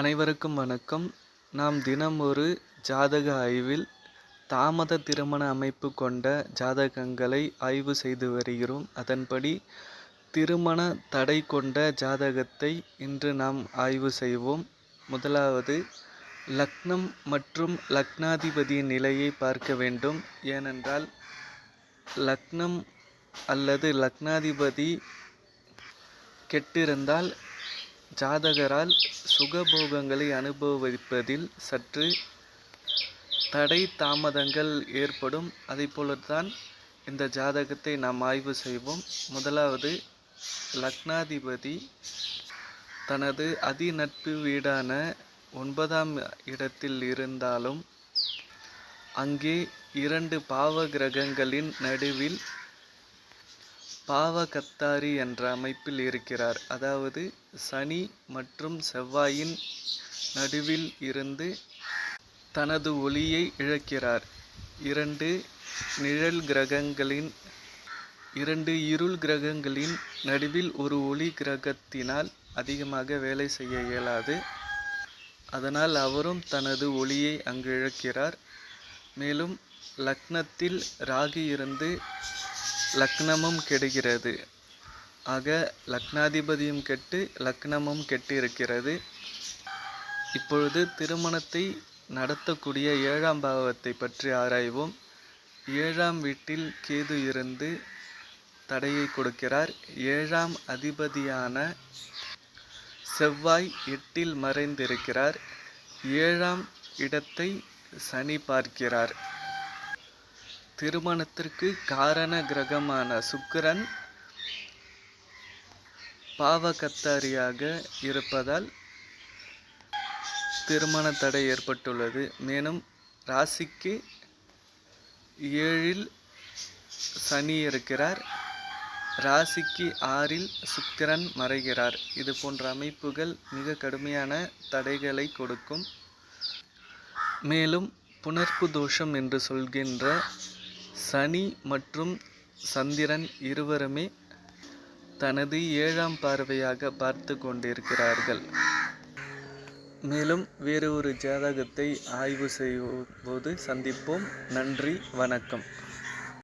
அனைவருக்கும் வணக்கம். நாம் தினம் ஒரு ஜாதக ஆய்வில் தாமத திருமண அமைப்பு கொண்ட ஜாதகங்களை ஆய்வு செய்து வருகிறோம். அதன்படி திருமண தடை கொண்ட ஜாதகத்தை இன்று நாம் ஆய்வு செய்வோம். முதலாவது, லக்னம் மற்றும் லக்னாதிபதியின் நிலையை பார்க்க வேண்டும். ஏனென்றால் லக்னம் அல்லது லக்னாதிபதி கெட்டிருந்தால் ஜாதகரால் சுகபோகங்களை அனுபவிப்பதில் சற்று தடை தாமதங்கள் ஏற்படும். அதைப்போலத்தான் இந்த ஜாதகத்தை நாம் ஆய்வு செய்வோம். முதலாவது, லக்னாதிபதி தனது அதிநட்பு வீடான 9ஆம் இடத்தில் இருந்தாலும் அங்கே 2 பாவ கிரகங்களின் நடுவில் பாவகத்தாரி என்ற அமைப்பில் இருக்கிறார். அதாவது சனி மற்றும் செவ்வாயின் நடுவில் இருந்து தனது ஒளியை இழக்கிறார். 2 இருள் கிரகங்களின் நடுவில் ஒரு ஒளி கிரகத்தினால் அதிகமாக வேலை செய்ய இயலாது. அதனால் அவரும் தனது ஒளியை அங்கு இழக்கிறார். மேலும் லக்னத்தில் ராகு இருந்து லக்னமும் கெடுகிறது. ஆக லக்னாதிபதியும் கெட்டு லக்னமும் கெட்டு இருக்கிறது. இப்பொழுது திருமணத்தை நடத்தக்கூடிய 7ஆம் பாவத்தை பற்றி ஆராய்வோம். 7ஆம் வீட்டில் கேது இருந்து தடையை கொடுக்கிறார். 7ஆம் அதிபதியான செவ்வாய் 8இல் மறைந்திருக்கிறார். 7ஆம் இடத்தை சனி பார்க்கிறார். திருமணத்திற்கு காரண கிரகமான சுக்கிரன் பாவகத்தாரியாக இருப்பதால் திருமண தடை ஏற்பட்டுள்ளது. மேலும் ராசிக்கு 7இல் சனி இருக்கிறார். ராசிக்கு 6இல் சுக்கிரன் மறைகிறார். இது போன்ற அமைப்புகள் மிக கடுமையான தடைகளை கொடுக்கும். மேலும் புணர்ப்பு தோஷம் என்று சொல்கின்ற சனி மற்றும் சந்திரன் இருவருமே தனது 7ஆம் பார்வையாக பார்த்து கொண்டிருக்கிறார்கள். மேலும் வேறு ஒரு ஜாதகத்தை ஆய்வு செய்யும் போது சந்திப்போம். நன்றி, வணக்கம்.